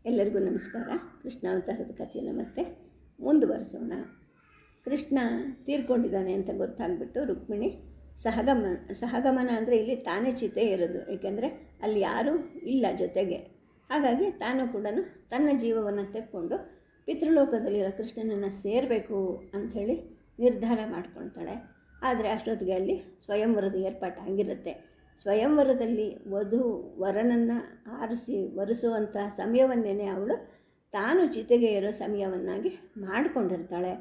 ಎಲ್ಲರಿಗೂ ನಮಸ್ಕಾರ. ಕೃಷ್ಣಾವತಾರದ ಕಥೆಯನ್ನು ಮತ್ತೆ ಮುಂದುವರಿಸೋಣ. ಕೃಷ್ಣ ತೀರ್ಕೊಂಡಿದ್ದಾನೆ ಅಂತ ಗೊತ್ತಾಗ್ಬಿಟ್ಟು ರುಕ್ಮಿಣಿ ಸಹಗಮನ ಅಂದರೆ ಇಲ್ಲಿ ತಾನೇ ಚಿತೆ ಇರೋದು, ಏಕೆಂದರೆ ಅಲ್ಲಿ ಯಾರೂ ಇಲ್ಲ ಜೊತೆಗೆ. ಹಾಗಾಗಿ ತಾನು ಕೂಡ ತನ್ನ ಜೀವವನ್ನು ತೆಕ್ಕೊಂಡು ಪಿತೃಲೋಕದಲ್ಲಿರೋ ಕೃಷ್ಣನನ್ನು ಸೇರಬೇಕು ಅಂಥೇಳಿ ನಿರ್ಧಾರ ಮಾಡ್ಕೊಳ್ತಾಳೆ. ಆದರೆ ಅಷ್ಟೊತ್ತಿಗೆ ಅಲ್ಲಿ ಸ್ವಯಂವರದ ಏರ್ಪಾಟಾಗಿರುತ್ತೆ. ಸ್ವಯಂವರದಲ್ಲಿ ವಧು ವರನನ್ನು ಆರಿಸಿ ವರಿಸುವಂಥ ಸಮಯವನ್ನೇ ಅವಳು ತಾನು ಚಿತೆಗೆ ಇರೋ ಸಮಯವನ್ನಾಗಿ ಮಾಡಿಕೊಂಡಿರ್ತಾಳೆ.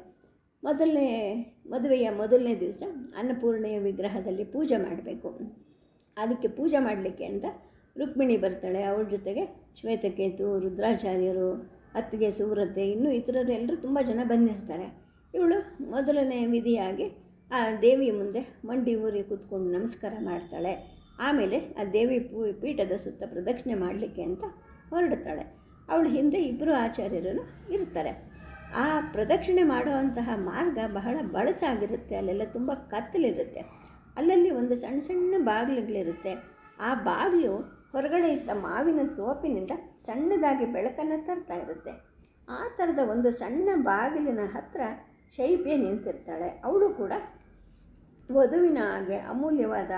ಮದುವೆಯ ಮೊದಲನೇ ದಿವಸ ಅನ್ನಪೂರ್ಣೆಯ ವಿಗ್ರಹದಲ್ಲಿ ಪೂಜೆ ಮಾಡಬೇಕು. ಅದಕ್ಕೆ ಪೂಜೆ ಮಾಡಲಿಕ್ಕೆ ಅಂತ ರುಕ್ಮಿಣಿ ಬರ್ತಾಳೆ. ಅವಳ ಜೊತೆಗೆ ಶ್ವೇತಕೇತು, ರುದ್ರಾಚಾರ್ಯರು, ಅತ್ತಿಗೆ ಸುವ್ರತೆ, ಇನ್ನೂ ಇತರರೆಲ್ಲರೂ ತುಂಬ ಜನ ಬಂದಿರ್ತಾರೆ. ಇವಳು ಮೊದಲನೇ ವಿಧಿಯಾಗಿ ಆ ದೇವಿಯ ಮುಂದೆ ಮಂಡಿ ಊರಿ ಕೂತ್ಕೊಂಡು ನಮಸ್ಕಾರ ಮಾಡ್ತಾಳೆ. ಆಮೇಲೆ ಆ ದೇವಿ ಪೀಠದ ಸುತ್ತ ಪ್ರದಕ್ಷಿಣೆ ಮಾಡಲಿಕ್ಕೆ ಅಂತ ಹೊರಡ್ತಾಳೆ. ಅವಳ ಹಿಂದೆ ಇಬ್ಬರು ಆಚಾರ್ಯರು ಇರ್ತಾರೆ. ಆ ಪ್ರದಕ್ಷಿಣೆ ಮಾಡುವಂತಹ ಮಾರ್ಗ ಬಹಳ ಬಳಸಾಗಿರುತ್ತೆ. ಅಲ್ಲೆಲ್ಲ ತುಂಬ ಕತ್ತಲಿರುತ್ತೆ. ಅಲ್ಲಲ್ಲಿ ಒಂದು ಸಣ್ಣ ಸಣ್ಣ ಬಾಗಿಲುಗಳಿರುತ್ತೆ. ಆ ಬಾಗಿಲು ಹೊರಗಡೆ ಇದ್ದ ಮಾವಿನ ತೋಪಿನಿಂದ ಸಣ್ಣದಾಗಿ ಬೆಳಕನ್ನು ತರ್ತಾ ಇರುತ್ತೆ. ಆ ಥರದ ಒಂದು ಸಣ್ಣ ಬಾಗಿಲಿನ ಹತ್ತಿರ ಶೈಬ್ಯ ನಿಂತಿರ್ತಾಳೆ. ಅವಳು ಕೂಡ ವಧುವಿನ ಹಾಗೆ ಅಮೂಲ್ಯವಾದ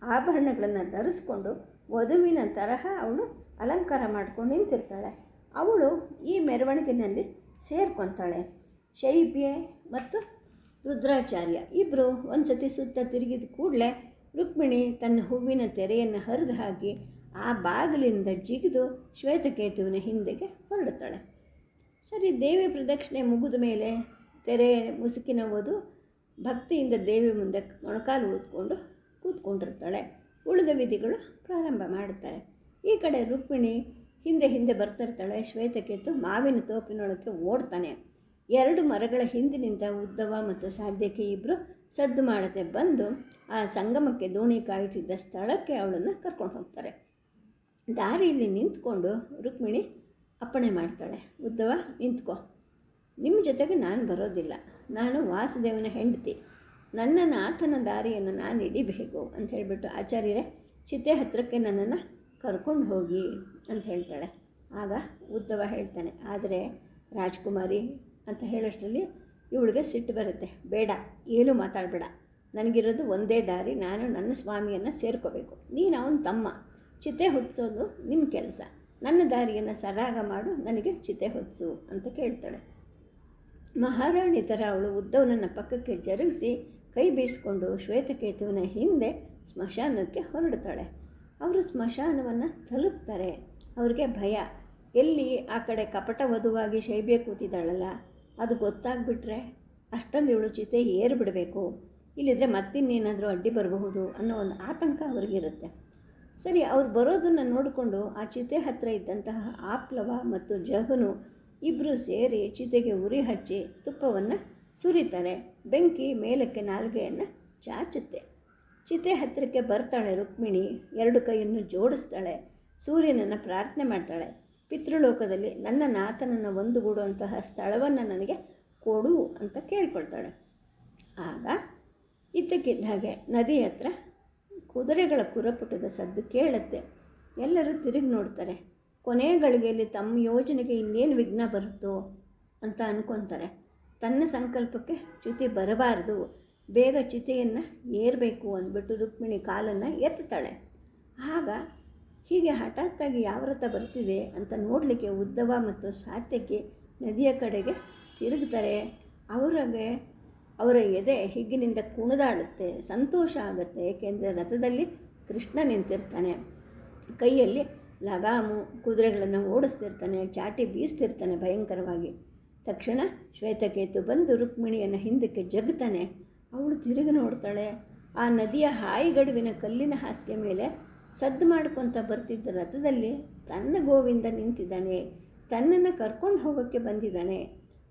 ಆಭರಣಗಳನ್ನು ಧರಿಸ್ಕೊಂಡು ವಧುವಿನ ತರಹ ಅವಳು ಅಲಂಕಾರ ಮಾಡ್ಕೊಂಡು ನಿಂತಿರ್ತಾಳೆ. ಅವಳು ಈ ಮೆರವಣಿಗೆಯಲ್ಲಿ ಸೇರ್ಕೊತಾಳೆ. ಶೈಬ್ಯೆ ಮತ್ತು ರುದ್ರಾಚಾರ್ಯ ಇಬ್ಬರು ಒಂದು ಸತಿ ಸುತ್ತ ತಿರುಗಿದ ಕೂಡಲೇ ರುಕ್ಮಿಣಿ ತನ್ನ ಹೂವಿನ ತೆರೆಯನ್ನು ಹರಿದು ಹಾಕಿ ಆ ಬಾಗಿಲಿಂದ ಜಿಗಿದು ಶ್ವೇತಕೇತುವಿನ ಹಿಂದೆಗೆ ಹೊರಡ್ತಾಳೆ. ಸರಿ, ದೇವಿ ಪ್ರದಕ್ಷಿಣೆ ಮುಗಿದ ಮೇಲೆ ತೆರೆ ಮುಸುಕಿನ ವಧು ಭಕ್ತಿಯಿಂದ ದೇವಿ ಮುಂದೆ ಮೊಣಕಾಲು ಊದ್ಕೊಂಡು ಕೂತ್ಕೊಂಡಿರ್ತಾಳೆ. ಉಳಿದ ವಿಧಿಗಳು ಪ್ರಾರಂಭ ಮಾಡುತ್ತಾರೆ. ಈ ಕಡೆ ರುಕ್ಮಿಣಿ ಹಿಂದೆ ಬರ್ತಿರ್ತಾಳೆ. ಶ್ವೇತಕೇತು ಮಾವಿನ ತೋಪಿನೊಳಕ್ಕೆ ಓಡ್ತಾನೆ. 2 ಮರಗಳ ಹಿಂದಿನಿಂದ ಉದ್ದವ ಮತ್ತು ಸಾಧ್ಯಕ್ಕೆ ಇಬ್ಬರು ಸದ್ದು ಮಾಡದೆ ಬಂದು ಆ ಸಂಗಮಕ್ಕೆ ದೋಣಿ ಕಾಯುತ್ತಿದ್ದ ಸ್ಥಳಕ್ಕೆ ಅವಳನ್ನು ಕರ್ಕೊಂಡು ಹೋಗ್ತಾರೆ. ದಾರಿಯಲ್ಲಿ ನಿಂತ್ಕೊಂಡು ರುಕ್ಮಿಣಿ ಅಪ್ಪಣೆ ಮಾಡ್ತಾಳೆ, ಉದ್ದವ ನಿಂತ್ಕೋ, ನಿಮ್ಮ ಜೊತೆಗೆ ನಾನು ಬರೋದಿಲ್ಲ. ನಾನು ವಾಸುದೇವನ ಹೆಂಡತಿ. ನನ್ನ ನಾಥನ ದಾರಿಯನ್ನು ನಾನು ಹಿಡಿಬೇಕು ಅಂತ ಹೇಳಿಬಿಟ್ಟು ಆಚಾರ್ಯರೇ ಚಿತೆ ಹತ್ತಿರಕ್ಕೆ ನನ್ನನ್ನು ಕರ್ಕೊಂಡು ಹೋಗಿ ಅಂತ ಹೇಳ್ತಾಳೆ. ಆಗ ಉದ್ದವ ಹೇಳ್ತಾನೆ, ಆದರೆ ರಾಜ್ಕುಮಾರಿ ಅಂತ ಹೇಳೋಷ್ಟರಲ್ಲಿ ಇವಳಿಗೆ ಸಿಟ್ಟು ಬರುತ್ತೆ. ಬೇಡ, ಏನೂ ಮಾತಾಡಬೇಡ, ನನಗಿರೋದು ಒಂದೇ ದಾರಿ, ನಾನು ನನ್ನ ಸ್ವಾಮಿಯನ್ನು ಸೇರ್ಕೋಬೇಕು. ನೀನು ಅವನ ತಮ್ಮ, ಚಿತೆ ಹೊತ್ಸೋದು ನಿಮ್ಮ ಕೆಲಸ, ನನ್ನ ದಾರಿಯನ್ನು ಸರಾಗ ಮಾಡು, ನನಗೆ ಚಿತೆ ಹೊತ್ಸು ಅಂತ ಕೇಳ್ತಾಳೆ. ಮಹಾರಾಣಿ ಥರ ಅವಳು ಉದ್ದವನನ್ನು ಪಕ್ಕಕ್ಕೆ ಜರುಗಿಸಿ ಕೈ ಬೀಸಿಕೊಂಡು ಶ್ವೇತಕೇತುವಿನ ಹಿಂದೆ ಸ್ಮಶಾನಕ್ಕೆ ಹೊರಡ್ತಾಳೆ. ಅವರು ಸ್ಮಶಾನವನ್ನು ತಲುಪ್ತಾರೆ. ಅವ್ರಿಗೆ ಭಯ. ಎಲ್ಲಿ ಆ ಕಡೆ ಕಪಟ ವಧುವಾಗಿ ಶೈಬ್ಯ ಕೂತಿದ್ದಾಳಲ್ಲ, ಅದು ಗೊತ್ತಾಗ್ಬಿಟ್ರೆ ಅಷ್ಟರಲ್ಲಿ ಇವಳು ಚಿತೆ ಏರ್ಬಿಡಬೇಕು, ಇಲ್ಲಿದ್ದರೆ ಮತ್ತಿನ್ನೇನಾದರೂ ಅಡ್ಡಿ ಬರಬಹುದು ಅನ್ನೋ ಒಂದು ಆತಂಕ ಅವ್ರಿಗಿರುತ್ತೆ. ಸರಿ, ಅವ್ರು ಬರೋದನ್ನು ನೋಡಿಕೊಂಡು ಆ ಚಿತೆ ಹತ್ತಿರ ಇದ್ದಂತಹ ಆಪ್ಲವ ಮತ್ತು ಜಹನು ಇಬ್ಬರು ಸೇರಿ ಚಿತೆಗೆ ಉರಿ ಹಚ್ಚಿ ತುಪ್ಪವನ್ನು ಸುರಿತಾರೆ. ಬೆಂಕಿ ಮೇಲಕ್ಕೆ ನಾಲಿಗೆಯನ್ನು ಚಾಚುತ್ತೆ. ಚಿತೆ ಹತ್ತಿರಕ್ಕೆ ಬರ್ತಾಳೆ ರುಕ್ಮಿಣಿ. 2 ಕೈಯನ್ನು ಜೋಡಿಸ್ತಾಳೆ. ಸೂರ್ಯನನ್ನು ಪ್ರಾರ್ಥನೆ ಮಾಡ್ತಾಳೆ. ಪಿತೃಲೋಕದಲ್ಲಿ ನನ್ನ ನಾಥನನ್ನು ಒಂದುಗೂಡುವಂತಹ ಸ್ಥಳವನ್ನು ನನಗೆ ಕೊಡು ಅಂತ ಕೇಳ್ಕೊಳ್ತಾಳೆ. ಆಗ ಇದ್ದಕ್ಕಿದ್ದ ಹಾಗೆ ನದಿ ಹತ್ರ ಕುದುರೆಗಳ ಕುರಪುಟದ ಸದ್ದು ಕೇಳುತ್ತೆ. ಎಲ್ಲರೂ ತಿರುಗಿ ನೋಡ್ತಾರೆ. ಕೊನೆ ಗಳಿಗೆಯಲ್ಲಿ ತಮ್ಮ ಯೋಜನೆಗೆ ಇನ್ನೇನು ವಿಘ್ನ ಬರುತ್ತೋ ಅಂತ ಅಂದ್ಕೊತಾರೆ. ತನ್ನ ಸಂಕಲ್ಪಕ್ಕೆ ಚ್ಯುತಿ ಬರಬಾರ್ದು, ಬೇಗ ಚಿತೆಯನ್ನು ಏರಬೇಕು ಅಂದ್ಬಿಟ್ಟು ರುಕ್ಮಿಣಿ ಕಾಲನ್ನು ಎತ್ತುತ್ತಾಳೆ. ಆಗ ಹೀಗೆ ಹಠಾತ್ತಾಗಿ ಯಾವ ವ್ರತ ಬರ್ತಿದೆ ಅಂತ ನೋಡಲಿಕ್ಕೆ ಉದ್ದವ ಮತ್ತು ಸಾತ್ಯಕಿ ನದಿಯ ಕಡೆಗೆ ತಿರುಗ್ತಾರೆ. ಅವರ ಎದೆ ಹಿಗ್ಗಿನಿಂದ ಕುಣಿದಾಡುತ್ತೆ. ಸಂತೋಷ ಆಗುತ್ತೆ, ಏಕೆಂದರೆ ರಥದಲ್ಲಿ ಕೃಷ್ಣ ನಿಂತಿರ್ತಾನೆ. ಕೈಯಲ್ಲಿ ಲಗಾಮು, ಕುದುರೆಗಳನ್ನು ಓಡಿಸ್ತಿರ್ತಾನೆ, ಚಾಟಿ ಬೀಸ್ತಿರ್ತಾನೆ ಭಯಂಕರವಾಗಿ. ತಕ್ಷಣ ಶ್ವೇತಕೇತು ಬಂದು ರುಕ್ಮಿಣಿಯನ್ನು ಹಿಂದಕ್ಕೆ ಜಗ್ತಾನೆ. ಅವಳು ತಿರುಗಿ ನೋಡ್ತಾಳೆ. ಆ ನದಿಯ ಹಾಯಿಗಡುವಿನ ಕಲ್ಲಿನ ಹಾಸಿಗೆ ಮೇಲೆ ಸದ್ದು ಮಾಡ್ಕೊತ ಬರ್ತಿದ್ದ ರಥದಲ್ಲಿ ತನ್ನ ಗೋವಿಂದ ನಿಂತಿದ್ದಾನೆ, ತನ್ನನ್ನು ಕರ್ಕೊಂಡು ಹೋಗೋಕ್ಕೆ ಬಂದಿದ್ದಾನೆ.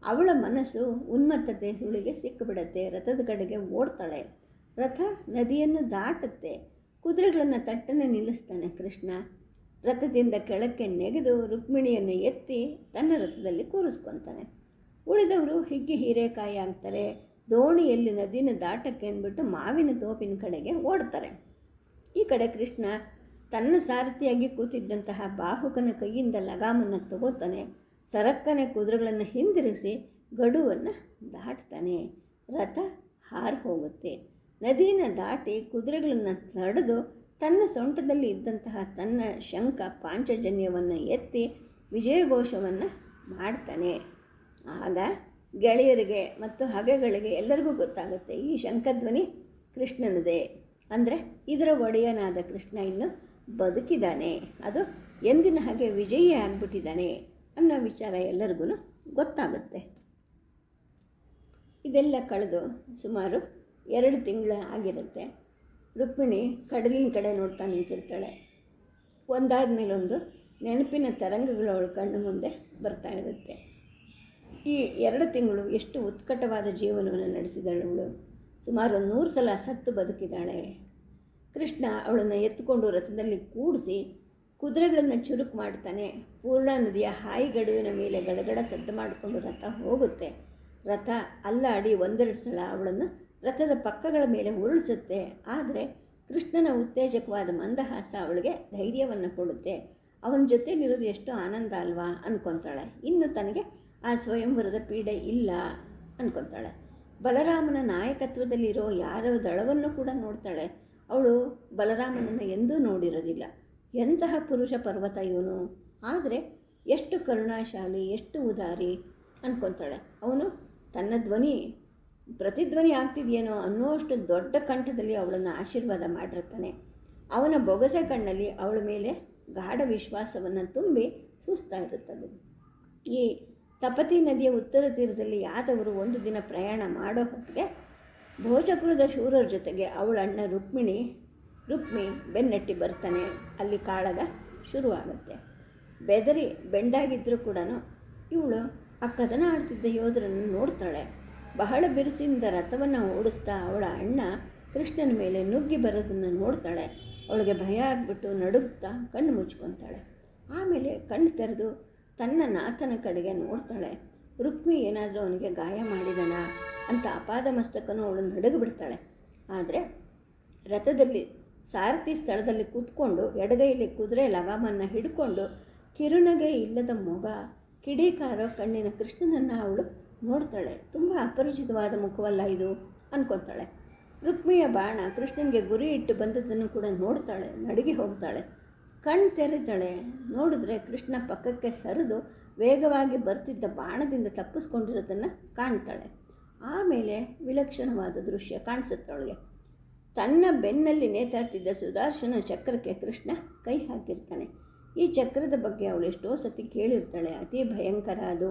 ಅವಳ ಮನಸ್ಸು ಉನ್ಮತ್ತತೆ ಸುಳಿಗೆ ಸಿಕ್ಕಿಬಿಡತ್ತೆ. ರಥದ ಕಡೆಗೆ ಓಡ್ತಾಳೆ. ರಥ ನದಿಯನ್ನು ದಾಟುತ್ತೆ. ಕುದುರೆಗಳನ್ನು ತಟ್ಟನೆ ನಿಲ್ಲಿಸ್ತಾನೆ ಕೃಷ್ಣ. ರಥದಿಂದ ಕೆಳಕ್ಕೆ ನೆಗೆದು ರುಕ್ಮಿಣಿಯನ್ನು ಎತ್ತಿ ತನ್ನ ರಥದಲ್ಲಿ ಕೂರಿಸ್ಕೊತಾನೆ. ಉಳಿದವರು ಹಿಗ್ಗಿ ಹೀರೆಕಾಯಿ ಆಗ್ತಾರೆ. ದೋಣಿಯಲ್ಲಿ ನದಿನ ದಾಟಕ್ಕೆ ಅಂದ್ಬಿಟ್ಟು ಮಾವಿನ ತೋಪಿನ ಕಡೆಗೆ ಓಡ್ತಾರೆ. ಈ ಕಡೆ ಕೃಷ್ಣ ತನ್ನ ಸಾರಥಿಯಾಗಿ ಕೂತಿದ್ದಂತಹ ಬಾಹುಕನ ಕೈಯಿಂದ ಲಗಾಮನ್ನು ತಗೋತಾನೆ. ಸರಕ್ಕನೆ ಕುದುರೆಗಳನ್ನು ಹಿಂದಿರಿಸಿ ಗಡುವನ್ನು ದಾಟ್ತಾನೆ. ರಥ ಹಾರಿ ಹೋಗುತ್ತೆ. ನದಿಯನ್ನು ದಾಟಿ ಕುದುರೆಗಳನ್ನು ತಡೆದು ತನ್ನ ಸೊಂಟದಲ್ಲಿ ಇದ್ದಂತಹ ತನ್ನ ಶಂಖ ಪಾಂಚಜನ್ಯವನ್ನು ಎತ್ತಿ ವಿಜಯಘೋಷವನ್ನು ಮಾಡ್ತಾನೆ. ಆಗ ಗೆಳೆಯರಿಗೆ ಮತ್ತು ಹಗೆಗಳಿಗೆ ಎಲ್ಲರಿಗೂ ಗೊತ್ತಾಗುತ್ತೆ ಈ ಶಂಖಧ್ವನಿ ಕೃಷ್ಣನದೇ. ಅಂದರೆ ಇದರ ಒಡೆಯನಾದ ಕೃಷ್ಣ ಇನ್ನು ಬದುಕಿದ್ದಾನೆ, ಅದು ಎಂದಿನ ಹಾಗೆ ವಿಜಯಿ ಆಗಿಬಿಟ್ಟಿದ್ದಾನೆ ಅನ್ನೋ ವಿಚಾರ ಎಲ್ಲರಿಗೂ ಗೊತ್ತಾಗುತ್ತೆ. ಇದೆಲ್ಲ ಕಳೆದು ಸುಮಾರು 2 ತಿಂಗಳು ಆಗಿರುತ್ತೆ. ರುಕ್ಮಿಣಿ ಕಡಲಿನ ಕಡೆ ನೋಡ್ತಾ ನಿಂತಿರ್ತಾಳೆ. ಒಂದಾದ ಮೇಲೊಂದು ನೆನಪಿನ ತರಂಗಗಳು ಅವಳ ಕಣ್ಣು ಮುಂದೆ ಬರ್ತಾ ಇರುತ್ತೆ. ಈ 2 ತಿಂಗಳು ಎಷ್ಟು ಉತ್ಕಟವಾದ ಜೀವನವನ್ನು ನಡೆಸಿದಳು ಅವಳು. ಸುಮಾರು 100 ಸಲ ಸತ್ತು ಬದುಕಿದ್ದಾಳೆ. ಕೃಷ್ಣ ಅವಳನ್ನು ಎತ್ತುಕೊಂಡು ರಥದಲ್ಲಿ ಕೂಡಿಸಿ ಕುದುರೆಗಳನ್ನು ಚುರುಕು ಮಾಡ್ತಾನೆ. ಪೂರ್ಣ ನದಿಯ ಹಾಯಿಗಡುವಿನ ಮೇಲೆ ಗಡಗಡ ಸದ್ದು ಮಾಡಿಕೊಂಡು ರಥ ಹೋಗುತ್ತೆ. ರಥ ಅಲ್ಲಾಡಿ 1-2 ಸಲ ಅವಳನ್ನು ರಥದ ಪಕ್ಕಗಳ ಮೇಲೆ ಉರುಳಿಸುತ್ತೆ. ಆದರೆ ಕೃಷ್ಣನ ಉತ್ತೇಜಕವಾದ ಮಂದಹಾಸ ಅವಳಿಗೆ ಧೈರ್ಯವನ್ನು ಕೊಡುತ್ತೆ. ಅವನ ಜೊತೆಲಿರೋದು ಎಷ್ಟು ಆನಂದ ಅಲ್ವಾ ಅಂದ್ಕೊತಾಳೆ. ಇನ್ನು ತನಗೆ ಆ ಸ್ವಯಂವರದ ಪೀಡೆ ಇಲ್ಲ ಅಂದ್ಕೊತಾಳೆ. ಬಲರಾಮನ ನಾಯಕತ್ವದಲ್ಲಿರೋ ಯಾದವ ದಳವನ್ನು ಕೂಡ ನೋಡ್ತಾಳೆ. ಅವಳು ಬಲರಾಮನನ್ನು ಎಂದೂ ನೋಡಿರೋದಿಲ್ಲ. ಎಂತಹ ಪುರುಷ ಪರ್ವತ ಇವನು, ಆದರೆ ಎಷ್ಟು ಕರುಣಾಶಾಲಿ, ಎಷ್ಟು ಉದಾರಿ ಅಂದ್ಕೊತಾಳೆ. ಅವನು ತನ್ನ ಧ್ವನಿ ಪ್ರತಿಧ್ವನಿ ಆಗ್ತಿದೆಯೇನೋ ಅನ್ನೋಷ್ಟು ದೊಡ್ಡ ಕಂಠದಲ್ಲಿ ಅವಳನ್ನು ಆಶೀರ್ವಾದ ಮಾಡಿರ್ತಾನೆ. ಅವನ ಬೊಗಸೆ ಕಣ್ಣಲ್ಲಿ ಅವಳ ಮೇಲೆ ಗಾಢ ವಿಶ್ವಾಸವನ್ನು ತುಂಬಿ ಸುಸ್ತಾ ಇರುತ್ತದೆ. ಈ ತಪತಿ ನದಿಯ ಉತ್ತರ ತೀರದಲ್ಲಿ ಯಾದವರು ಒಂದು ದಿನ ಪ್ರಯಾಣ ಮಾಡೋ ಹೊತ್ತಿಗೆ ಭೋಜಕುಲದ ಶೂರರ ಜೊತೆಗೆ ಅವಳ ಅಣ್ಣ ರುಕ್ಮಿ ಬೆನ್ನಟ್ಟಿ ಬರ್ತಾನೆ. ಅಲ್ಲಿ ಕಾಳಗ ಶುರುವಾಗುತ್ತೆ. ಬೆದರಿ ಬೆಂಡಾಗಿದ್ದರೂ ಕೂಡ ಇವಳು ಆ ಕದನ ಆಡ್ತಿದ್ದ ಯೋಧರನ್ನು ನೋಡ್ತಾಳೆ. ಬಹಳ ಬಿರುಸಿನಿಂದ ರಥವನ್ನು ಓಡಿಸ್ತಾ ಅವಳ ಅಣ್ಣ ಕೃಷ್ಣನ ಮೇಲೆ ನುಗ್ಗಿ ಬರೋದನ್ನು ನೋಡ್ತಾಳೆ. ಅವಳಿಗೆ ಭಯ ಆಗಿಬಿಟ್ಟು ನಡುಗ್ತಾ ಕಣ್ಣು ಮುಚ್ಕೊತಾಳೆ. ಆಮೇಲೆ ಕಣ್ಣು ತೆರೆದು ತನ್ನ ನಾಥನ ಕಡೆಗೆ ನೋಡ್ತಾಳೆ. ರುಕ್ಮಿ ಏನಾದರೂ ಅವನಿಗೆ ಗಾಯ ಮಾಡಿದನ ಅಂತ ಅಪಾದ ಮಸ್ತಕನೂ ಅವಳು ನಡುಗಿಬಿಡ್ತಾಳೆ. ಆದರೆ ರಥದಲ್ಲಿ ಸಾರಥಿ ಸ್ಥಳದಲ್ಲಿ ಕೂತ್ಕೊಂಡು ಎಡಗೈಯಲ್ಲಿ ಕುದುರೆ ಲಗಾಮನ್ನು ಹಿಡ್ಕೊಂಡು ಕಿರುನಗೆ ಇಲ್ಲದ ಮೊಗ, ಕಿಡಿಕಾರೋ ಕಣ್ಣಿನ ಕೃಷ್ಣನನ್ನು ಅವಳು ನೋಡ್ತಾಳೆ. ತುಂಬ ಅಪರಿಚಿತವಾದ ಮುಖವಲ್ಲ ಇದು ಅಂದ್ಕೊತಾಳೆ. ರುಕ್ಮಿಯ ಬಾಣ ಕೃಷ್ಣನಿಗೆ ಗುರಿ ಇಟ್ಟು ಬಂದದ್ದನ್ನು ಕೂಡ ನೋಡ್ತಾಳೆ. ನಡುಗಿ ಹೋಗ್ತಾಳೆ. ಕಣ್ಣು ತೆರೀತಾಳೆ. ನೋಡಿದ್ರೆ ಕೃಷ್ಣ ಪಕ್ಕಕ್ಕೆ ಸರಿದು ವೇಗವಾಗಿ ಬರ್ತಿದ್ದ ಬಾಣದಿಂದ ತಪ್ಪಿಸ್ಕೊಂಡಿರೋದನ್ನು ಕಾಣ್ತಾಳೆ. ಆಮೇಲೆ ವಿಲಕ್ಷಣವಾದ ದೃಶ್ಯ ಕಾಣಿಸುತ್ತವಳಿಗೆ. ತನ್ನ ಬೆನ್ನಲ್ಲಿ ನೇತಾಡ್ತಿದ್ದ ಸುದರ್ಶನ ಚಕ್ರಕ್ಕೆ ಕೃಷ್ಣ ಕೈ ಹಾಕಿರ್ತಾನೆ. ಈ ಚಕ್ರದ ಬಗ್ಗೆ ಅವಳು ಎಷ್ಟೋ ಸತಿ ಕೇಳಿರ್ತಾಳೆ. ಅತಿ ಭಯಂಕರ ಅದು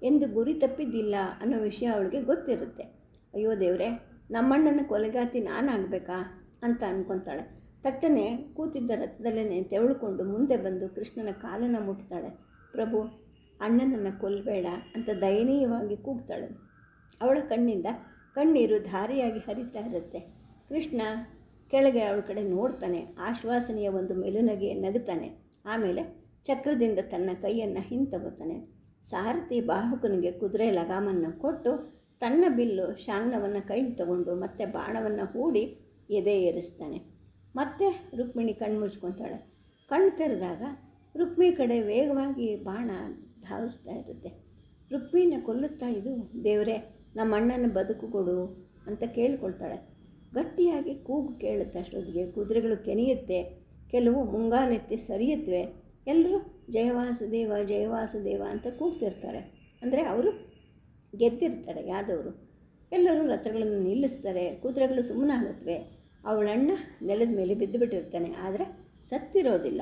ಎಂದು ಗುರಿ ತಪ್ಪಿದ್ದಿಲ್ಲ ಅನ್ನೋ ವಿಷಯ ಅವಳಿಗೆ ಗೊತ್ತಿರುತ್ತೆ. ಅಯ್ಯೋ ದೇವರೇ, ನಮ್ಮಣ್ಣನ ಕೊಲೆಗಾತಿ ನಾನಾಗಬೇಕಾ ಅಂತ ಅಂದ್ಕೊತಾಳೆ. ತಟ್ಟನೆ ಕೂತಿದ್ದ ರಥದಲ್ಲೇ ತೆವಳ್ಕೊಂಡು ಮುಂದೆ ಬಂದು ಕೃಷ್ಣನ ಕಾಲನ್ನು ಮುಟ್ತಾಳೆ. ಪ್ರಭು, ಅಣ್ಣನನ್ನು ಕೊಲ್ಲಬೇಡ ಅಂತ ದಯನೀಯವಾಗಿ ಕೂಗ್ತಾಳೆ. ಅವಳ ಕಣ್ಣಿಂದ ಕಣ್ಣೀರು ಧಾರೆಯಾಗಿ ಹರಿತಾ ಇರುತ್ತೆ. ಕೃಷ್ಣ ಕೆಳಗೆ ಅವಳ ಕಡೆ ನೋಡ್ತಾನೆ. ಆಶ್ವಾಸನೆಯ ಒಂದು ಮೆಲುನಗೆ ನಗುತ್ತಾನೆ. ಆಮೇಲೆ ಚಕ್ರದಿಂದ ತನ್ನ ಕೈಯನ್ನು ಹಿಂತಗೋತಾನೆ. ಸಾರಥಿ ಬಾಹುಕನಿಗೆ ಕುದುರೆ ಲಗಾಮನ್ನು ಕೊಟ್ಟು ತನ್ನ ಬಿಲ್ಲು ಶಾಂಗ್ನವನ್ನು ಕೈಗೆ ತಗೊಂಡು ಮತ್ತೆ ಬಾಣವನ್ನು ಹೂಡಿ ಎದೆ ಏರಿಸ್ತಾನೆ. ಮತ್ತೆ ರುಕ್ಮಿಣಿ ಕಣ್ಣು ಮುಚ್ಕೊತಾಳೆ. ಕಣ್ಣು ತೆರೆದಾಗ ರುಕ್ಮಿ ಕಡೆ ವೇಗವಾಗಿ ಬಾಣ ಧಾವಿಸ್ತಾ ಇರುತ್ತೆ. ರುಕ್ಮಿನ ಕೊಲ್ಲುತ್ತಾ ಇದು ದೇವರೇ, ನಮ್ಮ ಅಣ್ಣನ ಬದುಕು ಕೊಡು ಅಂತ ಕೇಳಿಕೊಳ್ತಾಳೆ. ಗಟ್ಟಿಯಾಗಿ ಕೂಗು ಕೇಳುತ್ತೆ. ಅಷ್ಟೊತ್ತಿಗೆ ಕುದುರೆಗಳು ಕೆನೆಯುತ್ತೆ. ಕೆಲವು ಮುಂಗಾಲೆತ್ತಿ ಸರಿಯುತ್ತವೆ. ಎಲ್ಲರೂ ಜಯವಾಸುದೇವ ಜಯವಾಸುದೇವ ಅಂತ ಕೂಗ್ತಿರ್ತಾರೆ. ಅಂದರೆ ಅವರು ಗೆದ್ದಿರ್ತಾರೆ ಯಾದವರು. ಎಲ್ಲರೂ ರಥಗಳನ್ನು ನಿಲ್ಲಿಸ್ತಾರೆ. ಕುದುರೆಗಳು ಸುಮ್ಮನಾಗುತ್ತವೆ. ಅವಳಣ್ಣ ನೆಲದ ಮೇಲೆ ಬಿದ್ದುಬಿಟ್ಟಿರ್ತಾನೆ. ಆದರೆ ಸತ್ತಿರೋದಿಲ್ಲ.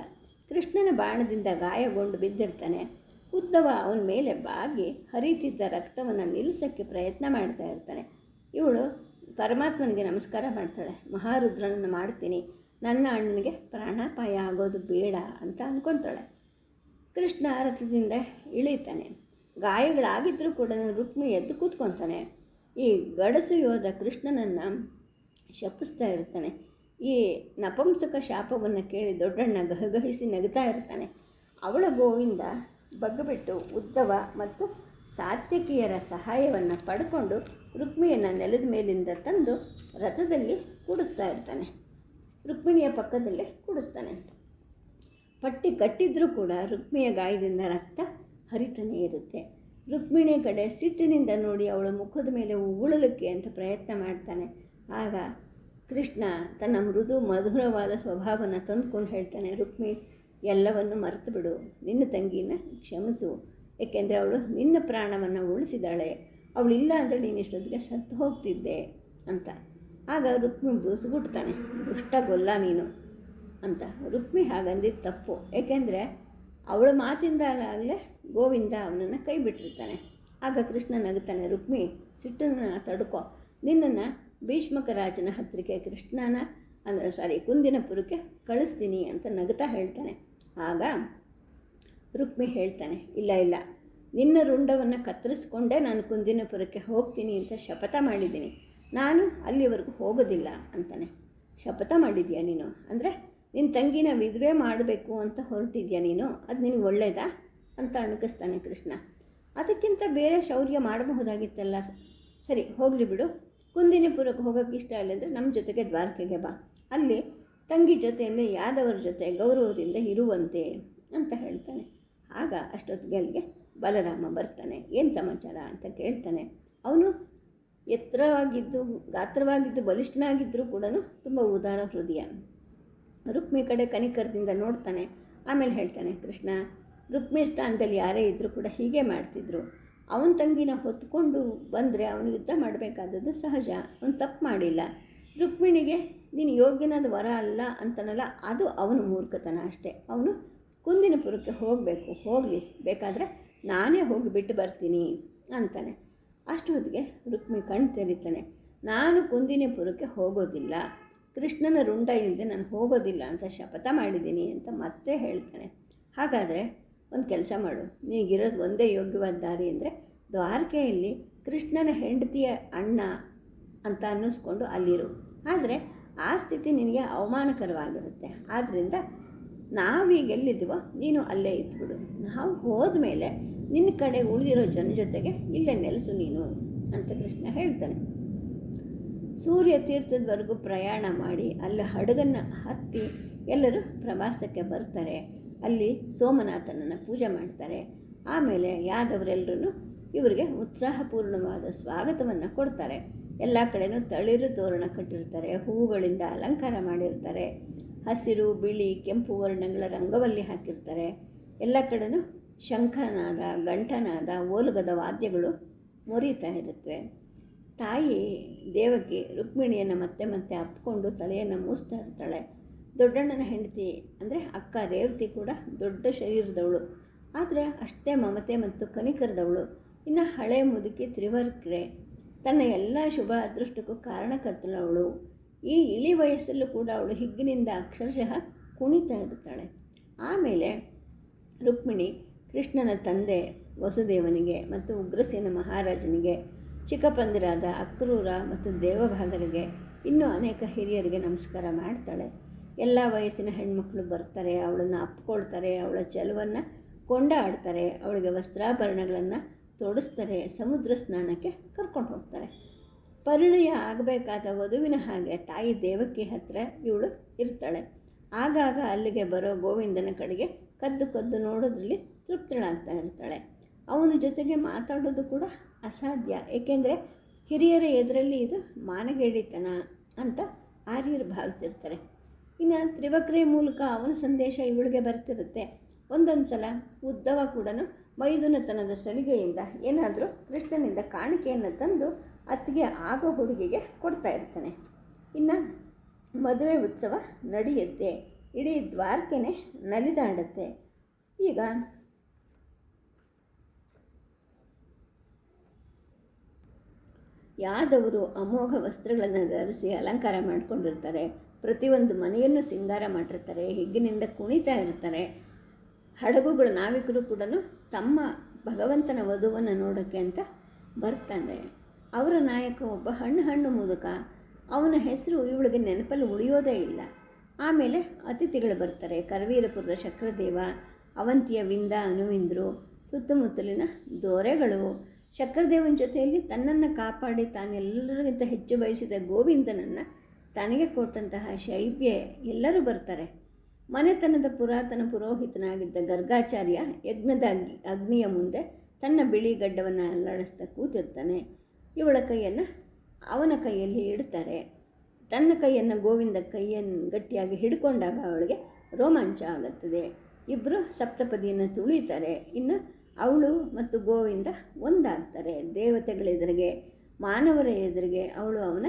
ಕೃಷ್ಣನ ಬಾಣದಿಂದ ಗಾಯಗೊಂಡು ಬಿದ್ದಿರ್ತಾನೆ. ಉದ್ದವ ಅವನ ಮೇಲೆ ಬಾಗಿ ಹರಿತಿದ್ದ ರಕ್ತವನ್ನು ನಿಲ್ಲಿಸೋಕ್ಕೆ ಪ್ರಯತ್ನ ಮಾಡ್ತಾ ಇರ್ತಾನೆ. ಇವಳು ಪರಮಾತ್ಮನಿಗೆ ನಮಸ್ಕಾರ ಮಾಡ್ತಾಳೆ. ಮಹಾರುದ್ರನನ್ನು ಮಾಡ್ತೀನಿ, ನನ್ನ ಅಣ್ಣನಿಗೆ ಪ್ರಾಣಾಪಾಯ ಆಗೋದು ಬೇಡ ಅಂತ ಅಂದ್ಕೊತಾಳೆ. ಕೃಷ್ಣ ರಥದಿಂದ ಇಳೀತಾನೆ. ಗಾಯಗಳಾಗಿದ್ದರೂ ಕೂಡ ರುಕ್ಮಿ ಎದ್ದು ಕೂತ್ಕೊತಾನೆ. ಈ ಗಡಸು ಯೋಧ ಕೃಷ್ಣನನ್ನು ಶಪಿಸ್ತಾ ಇರ್ತಾನೆ. ಈ ನಪಂಸಕ ಶಾಪವನ್ನು ಕೇಳಿ ದೊಡ್ಡಣ್ಣ ಗಹಗಹಿಸಿ ನಗುತ್ತಾ ಇರ್ತಾನೆ. ಅವಳ ಗೋವಿಂದ ಬಗ್ಗಬಿಟ್ಟು ಉದ್ದವ ಮತ್ತು ಸಾತ್ಯಕಿಯರ ಸಹಾಯವನ್ನು ಪಡ್ಕೊಂಡು ರುಕ್ಮಿಯನ್ನು ನೆಲದ ಮೇಲಿಂದ ತಂದು ರಥದಲ್ಲಿ ಕೂಡಿಸ್ತಾ ಇರ್ತಾನೆ. ರುಕ್ಮಿಣಿಯ ಪಕ್ಕದಲ್ಲೇ ಕೂಡಿಸ್ತಾನೆ. ಪಟ್ಟಿ ಕಟ್ಟಿದ್ರೂ ಕೂಡ ರುಕ್ಮಿಣಿಯ ಗಾಯದಿಂದ ರಕ್ತ ಹರಿತಾನೇ ಇರುತ್ತೆ. ರುಕ್ಮಿಣಿಯ ಕಡೆ ಸಿಟ್ಟಿನಿಂದ ನೋಡಿ ಅವಳ ಮುಖದ ಮೇಲೆ ಉಗುಳಲಿಕ್ಕೆ ಅಂತ ಪ್ರಯತ್ನ ಮಾಡ್ತಾನೆ. ಆಗ ಕೃಷ್ಣ ತನ್ನ ಮೃದು ಮಧುರವಾದ ಸ್ವಭಾವನ ತಂದುಕೊಂಡು ಹೇಳ್ತಾನೆ, ರುಕ್ಮಿ, ಎಲ್ಲವನ್ನು ಮರೆತು ಬಿಡು, ನಿನ್ನ ತಂಗಿನ ಕ್ಷಮಿಸು, ಏಕೆಂದರೆ ಅವಳು ನಿನ್ನ ಪ್ರಾಣವನ್ನು ಉಳಿಸಿದಾಳೆ, ಅವಳಿಲ್ಲ ಅಂದರೆ ನೀನು ಇಷ್ಟೊತ್ತಿಗೆ ಸತ್ತು ಹೋಗ್ತಿದ್ದೆ ಅಂತ. ಆಗ ರುಕ್ಮಿ ಬುಸುಗುಟ್ತಾನೆ, ದುಷ್ಟಗೊಲ್ಲ ನೀನು ಅಂತ. ರುಕ್ಮಿ ಹಾಗಂದಿದ್ದು ತಪ್ಪು, ಏಕೆಂದರೆ ಅವಳ ಮಾತಿಂದಾಗಲೇ ಗೋವಿಂದ ಅವನನ್ನು ಕೈ ಬಿಟ್ಟಿರ್ತಾನೆ. ಆಗ ಕೃಷ್ಣ ನಗುತ್ತಾನೆ, ರುಕ್ಮಿ, ಸಿಟ್ಟನ್ನು ತಡ್ಕೊ, ನಿನ್ನನ್ನು ಭೀಷ್ಮಕ ರಾಜನ ಹತ್ತಿರಕ್ಕೆ ಕುಂದಿನಪುರಕ್ಕೆ ಕಳಿಸ್ತೀನಿ ಅಂತ ನಗುತ್ತಾ ಹೇಳ್ತಾನೆ. ಆಗ ರುಕ್ಮಿ ಹೇಳ್ತಾನೆ, ಇಲ್ಲ, ನಿನ್ನ ರುಂಡವನ್ನು ಕತ್ತರಿಸ್ಕೊಂಡೇ ನಾನು ಕುಂದಿನಪುರಕ್ಕೆ ಹೋಗ್ತೀನಿ ಅಂತ ಶಪಥ ಮಾಡಿದ್ದೀನಿ, ನಾನು ಅಲ್ಲಿವರೆಗೂ ಹೋಗೋದಿಲ್ಲ ಅಂತಾನೆ. ಶಪಥ ಮಾಡಿದ್ಯಾ ನೀನು? ಅಂದರೆ ನಿನ್ನ ತಂಗಿನ ವಿಧವೆ ಮಾಡಬೇಕು ಅಂತ ಹೊರಟಿದ್ಯಾ ನೀನು? ಅದು ನಿನಗೆ ಒಳ್ಳೆಯದಾ ಅಂತ ಅಣಕಿಸ್ತಾನೆ ಕೃಷ್ಣ. ಅದಕ್ಕಿಂತ ಬೇರೆ ಶೌರ್ಯ ಮಾಡಬಹುದಾಗಿತ್ತಲ್ಲ. ಸರಿ, ಹೋಗಲಿ ಬಿಡು, ಕುಂದಿನಪುರಕ್ಕೆ ಹೋಗೋಕ್ಕೆ ಇಷ್ಟ ಇಲ್ಲ ಅಂದರೆ ನಮ್ಮ ಜೊತೆಗೆ ದ್ವಾರಕೆಗೆ ಬಾ, ಅಲ್ಲಿ ತಂಗಿ ಜೊತೆಯಲ್ಲಿ ಯಾದವರ ಜೊತೆ ಗೌರವದಿಂದ ಇರುವಂತೆ ಅಂತ ಹೇಳ್ತಾನೆ. ಆಗ ಅಷ್ಟೊತ್ತಿಗೆ ಅಲ್ಲಿಗೆ ಬಲರಾಮ ಬರ್ತಾನೆ. ಏನು ಸಮಾಚಾರ ಅಂತ ಕೇಳ್ತಾನೆ. ಅವನು ಎತ್ತರವಾಗಿದ್ದು ಗಾತ್ರವಾಗಿದ್ದು ಬಲಿಷ್ಠನಾಗಿದ್ದರೂ ಕೂಡ ತುಂಬ ಉದಾರ ಹೃದಯ. ರುಕ್ಮಿ ಕಡೆ ಕನಿಕರದಿಂದ ನೋಡ್ತಾನೆ. ಆಮೇಲೆ ಹೇಳ್ತಾನೆ, ಕೃಷ್ಣ, ರುಕ್ಮಿ ಸ್ಥಾನದಲ್ಲಿ ಯಾರೇ ಇದ್ದರೂ ಕೂಡ ಹೀಗೆ ಮಾಡ್ತಿದ್ರು. ಅವನ ತಂಗಿನ ಹೊತ್ಕೊಂಡು ಬಂದರೆ ಅವನು ಯುದ್ಧ ಮಾಡಬೇಕಾದದ್ದು ಸಹಜ, ಅವನು ತಪ್ಪು ಮಾಡಿಲ್ಲ. ರುಕ್ಮಿಣಿಗೆ ನೀನು ಯೋಗ್ಯನಾದ ವರ ಅಲ್ಲ ಅಂತನಲ್ಲ, ಅದು ಅವನ ಮೂರ್ಖತನ ಅಷ್ಟೇ. ಅವನು ಕುಂದಿನಪುರಕ್ಕೆ ಹೋಗಬೇಕು, ಹೋಗಲಿ, ಬೇಕಾದರೆ ನಾನೇ ಹೋಗಿ ಬಿಟ್ಟು ಬರ್ತೀನಿ ಅಂತಾನೆ. ಅಷ್ಟು ಹೊತ್ತಿಗೆ ರುಕ್ಮಿ ಕಣ್ಣು ತೆರಿತಾನೆ. ನಾನು ಕುಂದಿನಪುರಕ್ಕೆ ಹೋಗೋದಿಲ್ಲ, ಕೃಷ್ಣನ ರುಂಡ ಇಲ್ಲದೆ ನಾನು ಹೋಗೋದಿಲ್ಲ ಅಂತ ಶಪಥ ಮಾಡಿದ್ದೀನಿ ಅಂತ ಮತ್ತೆ ಹೇಳ್ತಾನೆ. ಹಾಗಾದರೆ ಒಂದು ಕೆಲಸ ಮಾಡು, ನೀಗಿರೋದು ಒಂದೇ ಯೋಗ್ಯವಾದ ದಾರಿ ಅಂದರೆ ದ್ವಾರಕೆಯಲ್ಲಿ ಕೃಷ್ಣನ ಹೆಂಡತಿಯ ಅಣ್ಣ ಅಂತ ಅನ್ನಿಸ್ಕೊಂಡು ಅಲ್ಲಿರು. ಆದರೆ ಆ ಸ್ಥಿತಿ ನಿನಗೆ ಅವಮಾನಕರವಾಗಿರುತ್ತೆ. ಆದ್ದರಿಂದ ನಾವೀಗ ಎಲ್ಲಿದ್ದೀವೋ ನೀನು ಅಲ್ಲೇ ಇದ್ಬಿಡು. ನಾವು ಹೋದ ಮೇಲೆ ನಿನ್ನ ಕಡೆ ಉಳಿದಿರೋ ಜನ ಜೊತೆಗೆ ಇಲ್ಲೇ ನೆಲೆಸು ನೀನು ಅಂತ ಕೃಷ್ಣ ಹೇಳ್ತಾನೆ. ಸೂರ್ಯ ತೀರ್ಥದವರೆಗೂ ಪ್ರಯಾಣ ಮಾಡಿ ಅಲ್ಲಿ ಹಡಗನ್ನು ಹತ್ತಿ ಎಲ್ಲರೂ ಪ್ರವಾಸಕ್ಕೆ ಬರ್ತಾರೆ. ಅಲ್ಲಿ ಸೋಮನಾಥನನ್ನು ಪೂಜೆ ಮಾಡ್ತಾರೆ. ಆಮೇಲೆ ಯಾದವರೆಲ್ಲರೂ ಇವರಿಗೆ ಉತ್ಸಾಹಪೂರ್ಣವಾದ ಸ್ವಾಗತವನ್ನು ಕೊಡ್ತಾರೆ. ಎಲ್ಲ ಕಡೆಯೂ ತಳಿರು ತೋರಣ ಕಟ್ಟಿರ್ತಾರೆ, ಹೂವುಗಳಿಂದ ಅಲಂಕಾರ ಮಾಡಿರ್ತಾರೆ, ಹಸಿರು, ಬಿಳಿ, ಕೆಂಪು ವರ್ಣಗಳ ರಂಗವಲ್ಲಿ ಹಾಕಿರ್ತಾರೆ. ಎಲ್ಲ ಕಡೆಯೂ ಶಂಖನಾದ, ಗಂಟನಾದ, ಓಲುಗದ ವಾದ್ಯಗಳು ಮೊರೀತಾ ಇರುತ್ತವೆ. ತಾಯಿ ದೇವಕಿ ರುಕ್ಮಿಣಿಯನ್ನು ಮತ್ತೆ ಮತ್ತೆ ಅಪ್ಪಿಕೊಂಡು ತಲೆಯನ್ನು ಮೂಸ್ತಾ ಇರ್ತಾಳೆ. ದೊಡ್ಡಣ್ಣನ ಹೆಂಡತಿ ಅಂದರೆ ಅಕ್ಕ ರೇವತಿ ಕೂಡ ದೊಡ್ಡ ಶರೀರದವಳು, ಆದರೆ ಅಷ್ಟೇ ಮಮತೆ ಮತ್ತು ಕನಿಕರದವಳು. ಇನ್ನು ಹಳೆ ಮುದುಕಿ ತ್ರಿವರ್ಕ್ರೆ, ತನ್ನ ಎಲ್ಲ ಶುಭ ಅದೃಷ್ಟಕ್ಕೂ ಕಾರಣಕರ್ತಳವಳು. ಈ ಇಳಿ ವಯಸ್ಸಲ್ಲೂ ಕೂಡ ಅವಳು ಹಿಗ್ಗಿನಿಂದ ಅಕ್ಷರಶಃ ಕುಣಿತಾ ಇರ್ತಾಳೆ. ಆಮೇಲೆ ರುಕ್ಮಿಣಿ ಕೃಷ್ಣನ ತಂದೆ ವಸುದೇವನಿಗೆ ಮತ್ತು ಉಗ್ರಸೇನ ಮಹಾರಾಜನಿಗೆ, ಚಿಕ್ಕಪಂದಿರಾದ ಅಕ್ರೂರ ಮತ್ತು ದೇವಭಾಗರಿಗೆ, ಇನ್ನೂ ಅನೇಕ ಹಿರಿಯರಿಗೆ ನಮಸ್ಕಾರ ಮಾಡ್ತಾಳೆ. ಎಲ್ಲ ವಯಸ್ಸಿನ ಹೆಣ್ಮಕ್ಳು ಬರ್ತಾರೆ, ಅವಳನ್ನು ಅಪ್ಕೊಳ್ತಾರೆ, ಅವಳ ಚೆಲುವನ್ನು ಕೊಂಡಾಡ್ತಾರೆ, ಅವಳಿಗೆ ವಸ್ತ್ರಾಭರಣಗಳನ್ನು ತೊಡಿಸ್ತಾರೆ, ಸಮುದ್ರ ಸ್ನಾನಕ್ಕೆ ಕರ್ಕೊಂಡು ಹೋಗ್ತಾರೆ. ಪರಿಣಯ ಆಗಬೇಕಾದ ವಧುವಿನ ಹಾಗೆ ತಾಯಿ ದೇವಕಿ ಹತ್ತಿರ ಇವಳು ಇರ್ತಾಳೆ. ಆಗಾಗ ಅಲ್ಲಿಗೆ ಬರೋ ಗೋವಿಂದನ ಕಡೆಗೆ ಕದ್ದು ಕದ್ದು ನೋಡೋದ್ರಲ್ಲಿ ತೃಪ್ತಳಾಗ್ತಾ ಇರ್ತಾಳೆ. ಅವನ ಜೊತೆಗೆ ಮಾತಾಡೋದು ಕೂಡ ಅಸಾಧ್ಯ, ಏಕೆಂದರೆ ಹಿರಿಯರ ಎದುರಲ್ಲಿ ಇದು ಮಾನಗೇಡಿತನ ಅಂತ ಆರ್ಯರು ಭಾವಿಸಿರ್ತಾರೆ. ಇನ್ನು ತ್ರಿವಕ್ರೆ ಮೂಲಕ ಅವನ ಸಂದೇಶ ಇವಳಿಗೆ ಬರ್ತಿರುತ್ತೆ. ಒಂದೊಂದು ಸಲ ಉದ್ದವ ಕೂಡ ಮೈದುನತನದ ಸಲಿಗೆಯಿಂದ ಏನಾದರೂ ಕೃಷ್ಣನಿಂದ ಕಾಣಿಕೆಯನ್ನು ತಂದು ಅತ್ತಿಗೆ ಆಗೋ ಹುಡುಗಿಗೆ ಕೊಡ್ತಾ ಇರ್ತಾನೆ. ಇನ್ನು ಮದುವೆ ಉತ್ಸವ ನಡೆಯುತ್ತೆ, ಇಡೀ ದ್ವಾರಕೆನೇ ನಲಿದಾಡುತ್ತೆ. ಈಗ ಯಾದವರು ಅಮೋಘ ವಸ್ತ್ರಗಳನ್ನು ಧರಿಸಿ ಅಲಂಕಾರ ಮಾಡ್ಕೊಂಡಿರ್ತಾರೆ. ಪ್ರತಿಯೊಂದು ಮನೆಯನ್ನು ಸಿಂಗಾರ ಮಾಡಿರ್ತಾರೆ, ಹಿಗ್ಗಿನಿಂದ ಕುಣಿತಾ ಇರ್ತಾರೆ. ಹಡಗುಗಳ ನಾವಿಕರು ಕೂಡ ತಮ್ಮ ಭಗವಂತನ ವಧುವನ್ನು ನೋಡೋಕ್ಕೆ ಅಂತ ಬರ್ತಾನೆ. ಅವರ ನಾಯಕ ಒಬ್ಬ ಹಣ್ಣು ಮುದುಕ, ಅವನ ಹೆಸರು ಇವಳಿಗೆ ನೆನಪಲ್ಲಿ ಉಳಿಯೋದೇ ಇಲ್ಲ. ಆಮೇಲೆ ಅತಿಥಿಗಳು ಬರ್ತಾರೆ. ಕರವೀರಪುರದ ಶಕ್ರದೇವ, ಅವಂತಿಯ ವಿಂದ ಅನುವಿಂದರು, ಸುತ್ತಮುತ್ತಲಿನ ದೊರೆಗಳು, ಶಕ್ರದೇವನ ಜೊತೆಯಲ್ಲಿ ತನ್ನನ್ನು ಕಾಪಾಡಿ ತಾನೆಲ್ಲರಿಗಿಂತ ಹೆಚ್ಚು ಬಯಸಿದ ಗೋವಿಂದನನ್ನು ತನಗೆ ಕೊಟ್ಟಂತಹ ಶೈಬ್ಯ ಎಲ್ಲರೂ ಬರ್ತಾರೆ. ಮನೆತನದ ಪುರಾತನ ಪುರೋಹಿತನಾಗಿದ್ದ ಗರ್ಗಾಚಾರ್ಯ ಯಜ್ಞದ ಅಗ್ನಿಯ ಮುಂದೆ ತನ್ನ ಬಿಳಿ ಗಡ್ಡವನ್ನು ಅಲ್ಲಾಡಿಸ್ತಾ ಕೂತಿರ್ತಾನೆ. ಇವಳ ಕೈಯನ್ನು ಅವನ ಕೈಯಲ್ಲಿ ಇಡ್ತಾರೆ. ತನ್ನ ಕೈಯನ್ನು ಗೋವಿಂದ ಕೈಯನ್ನು ಗಟ್ಟಿಯಾಗಿ ಹಿಡ್ಕೊಂಡಾಗ ಅವಳಿಗೆ ರೋಮಾಂಚ ಆಗುತ್ತದೆ. ಇಬ್ಬರು ಸಪ್ತಪದಿಯನ್ನು ತುಳಿತಾರೆ. ಇನ್ನು ಅವಳು ಮತ್ತು ಗೋವಿಂದ ಒಂದಾಗ್ತಾರೆ. ದೇವತೆಗಳೆದುರಿಗೆ, ಮಾನವರ ಎದುರಿಗೆ ಅವಳು ಅವನ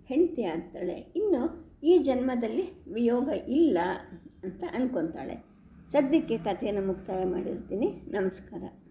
ಹೆಂಡತಿ ಆಗ್ತಾಳೆ. ಇನ್ನು ಈ ಜನ್ಮದಲ್ಲಿ ವಿಯೋಗ ಇಲ್ಲ ಅಂತ ಅಂದ್ಕೊತಾಳೆ. ಸದ್ಯಕ್ಕೆ ಕಥೆಯನ್ನು ಮುಕ್ತಾಯ ಮಾಡಿರ್ತೀನಿ. ನಮಸ್ಕಾರ.